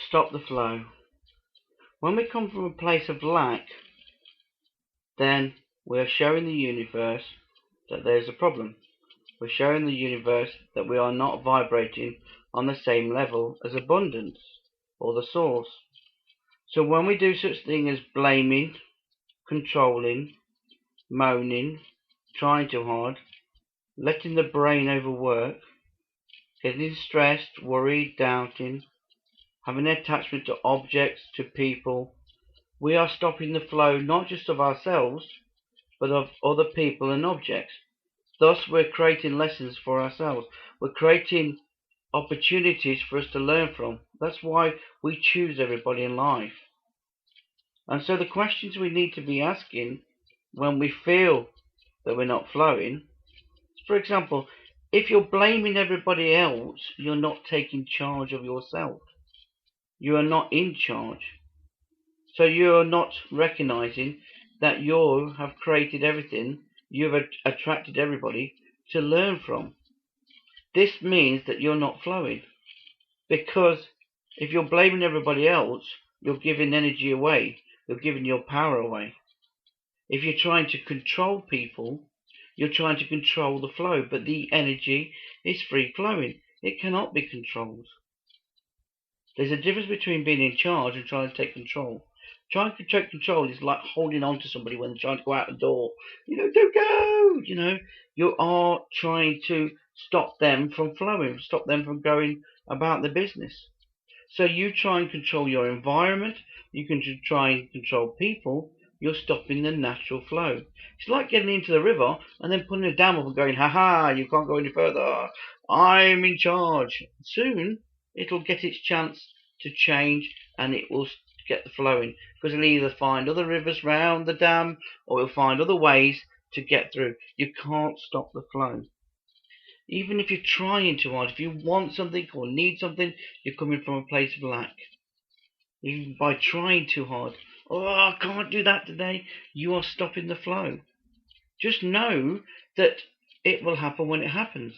stop the flow. When we come from a place of lack, then we are showing the universe that there's a problem. We're showing the universe that we are not vibrating on the same level as abundance or the source. So when we do such thing as blaming, controlling, moaning, trying too hard, letting the brain overwork, getting stressed, worried, doubting, having an attachment to objects, to people, we are stopping the flow not just of ourselves, but of other people and objects. Thus, we're creating lessons for ourselves. We're creating opportunities for us to learn from. That's why we choose everybody in life. And so the questions we need to be asking when we feel that we're not flowing, for example, if you're blaming everybody else, you're not taking charge of yourself. You are not in charge. So you are not recognizing that you have created everything, you've attracted everybody to learn from. This means that you're not flowing. Because if you're blaming everybody else, you're giving energy away. You're giving your power away. If you're trying to control people, you're trying to control the flow, but the energy is free flowing. It cannot be controlled. There's a difference between being in charge and trying to take control. Trying to take control is like holding on to somebody when they're trying to go out the door. Don't go! You are trying to stop them from flowing, stop them from going about the business. So you try and control your environment, you can try and control people, you're stopping the natural flow. It's like getting into the river and then putting a dam up and going, ha, you can't go any further. I'm in charge. Soon it'll get its chance to change and it will get the flowing, because it'll either find other rivers round the dam or it'll find other ways to get through. You can't stop the flow. Even if you're trying too hard, if you want something or need something, you're coming from a place of lack. Even by trying too hard, I can't do that today, you are stopping the flow. Just know that it will happen when it happens.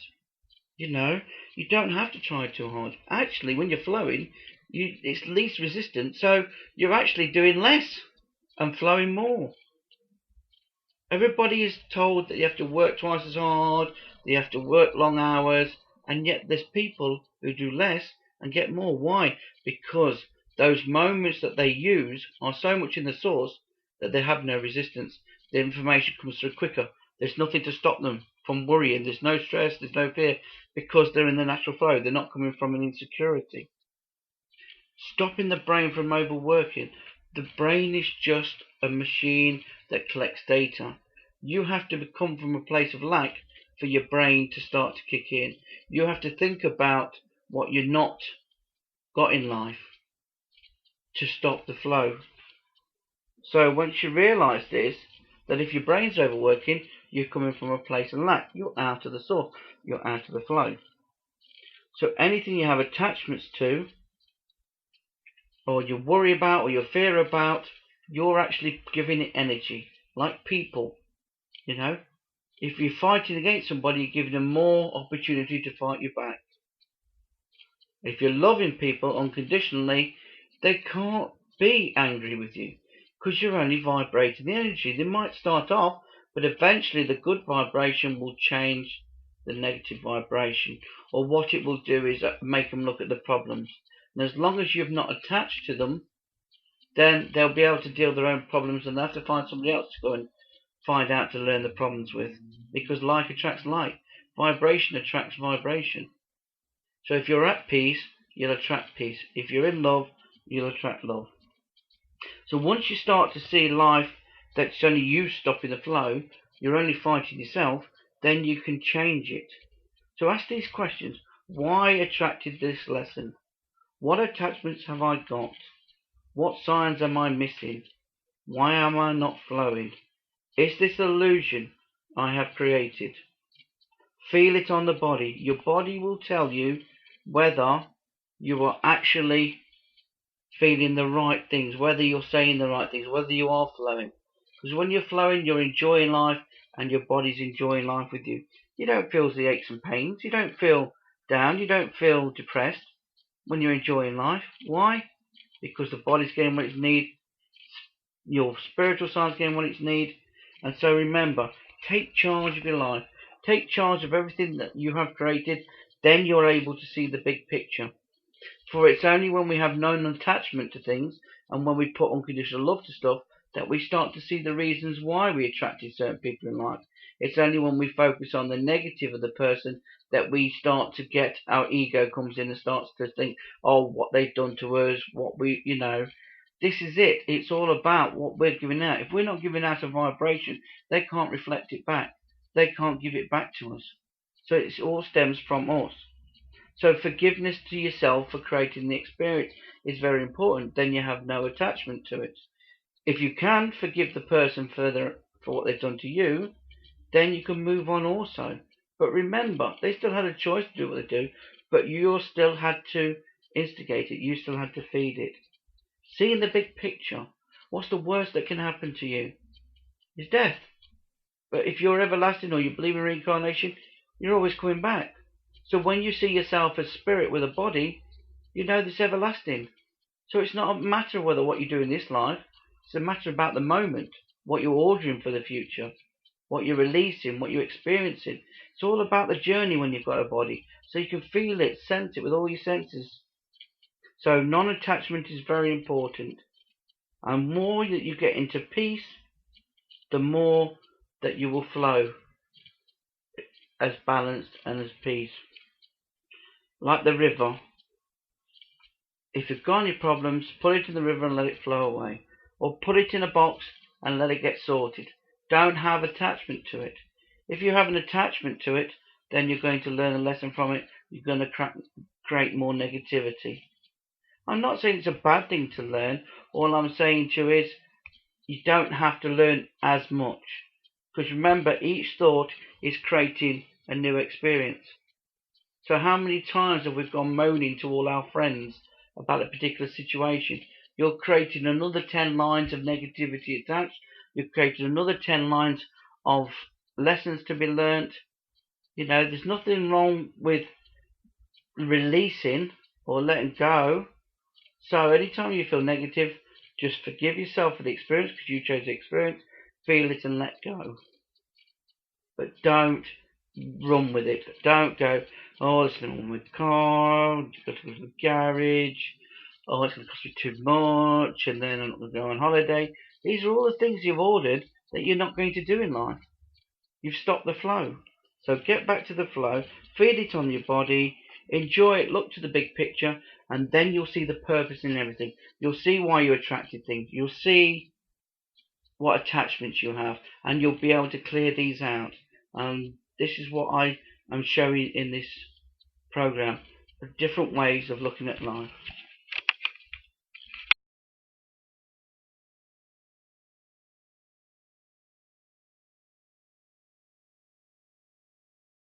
You don't have to try too hard. Actually, when you're flowing, it's least resistant, so you're actually doing less and flowing more. Everybody is told that you have to work twice as hard, that you have to work long hours, and yet there's people who do less and get more. Why? Because those moments that they use are so much in the source that they have no resistance. The information comes through quicker. There's nothing to stop them from worrying. There's no stress, there's no fear, because they're in the natural flow. They're not coming from an insecurity. Stopping the brain from overworking. The brain is just a machine that collects data. You have to come from a place of lack for your brain to start to kick in. You have to think about what you're not got in life to stop the flow. So once you realize this, that if your brain's overworking, you're coming from a place of lack. You're out of the source. You're out of the flow. So anything you have attachments to, or you worry about, or you fear about, you're actually giving it energy. Like people, if you're fighting against somebody, you're giving them more opportunity to fight you back. If you're loving people unconditionally, they can't be angry with you, because you're only vibrating the energy. They might start off, but eventually the good vibration will change the negative vibration, or what it will do is make them look at the problems. And as long as you've not attached to them, then they'll be able to deal with their own problems, and they'll have to find somebody else to go and find out to learn the problems with, because like attracts like. Vibration attracts vibration. So if you're at peace, you'll attract peace. If you're in love, you'll attract love. So once you start to see life that's only you stopping the flow, you're only fighting yourself, then you can change it. So ask these questions. Why attracted this lesson? What attachments have I got? What signs am I missing? Why am I not flowing? Is this illusion I have created? Feel it on the body. Your body will tell you whether you are actually feeling the right things, whether you're saying the right things, whether you are flowing. Because when you're flowing, you're enjoying life, and your body's enjoying life with you. You don't feel the aches and pains. You don't feel down. You don't feel depressed when you're enjoying life. Why? because the body's getting what it needs, your spiritual side's getting what it needs. And so remember, take charge of your life. Take charge of everything that you have created. Then you're able to see the big picture. For it's only when we have no attachment to things and when we put unconditional love to stuff that we start to see the reasons why we attracted certain people in life. It's only when we focus on the negative of the person that we start to get, our ego comes in and starts to think, oh, what they've done to us, what we, this is it. It's all about what we're giving out. If we're not giving out a vibration, they can't reflect it back. They can't give it back to us. So it all stems from us. So forgiveness to yourself for creating the experience is very important. Then you have no attachment to it. If you can forgive the person for what they've done to you, then you can move on also. But remember, they still had a choice to do what they do, but you still had to instigate it. You still had to feed it. See in the big picture, what's the worst that can happen to you? Is death. But if you're everlasting or you believe in reincarnation, you're always coming back. So when you see yourself as spirit with a body, you know this everlasting. So it's not a matter of whether what you do in this life, it's a matter about the moment, what you're ordering for the future, what you're releasing, what you're experiencing. It's all about the journey when you've got a body. So you can feel it, sense it with all your senses. So non-attachment is very important. And more that you get into peace, the more that you will flow as balanced and as peace. Like the river. If you've got any problems, put it in the river and let it flow away. Or put it in a box and let it get sorted. Don't have attachment to it. If you have an attachment to it, then you're going to learn a lesson from it. You're going to create more negativity. I'm not saying it's a bad thing to learn. All I'm saying to you is you don't have to learn as much. Because remember, each thought is creating a new experience. So how many times have we gone moaning to all our friends about a particular situation? You're creating another 10 lines of negativity attached. You've created another 10 lines of lessons to be learnt. There's nothing wrong with releasing or letting go. So anytime you feel negative, just forgive yourself for the experience because you chose the experience. Feel it and let go. But don't run with it. Don't go, oh, it's going to run with the car, I've got to go to the garage, oh, it's going to cost me too much, and then I'm not going to go on holiday. These are all the things you've ordered that you're not going to do in life. You've stopped the flow. So get back to the flow, feed it on your body, enjoy it, look to the big picture, and then you'll see the purpose in everything. You'll see why you attracted things. You'll see what attachments you have, and you'll be able to clear these out. This is what I am showing in this program, different ways of looking at life.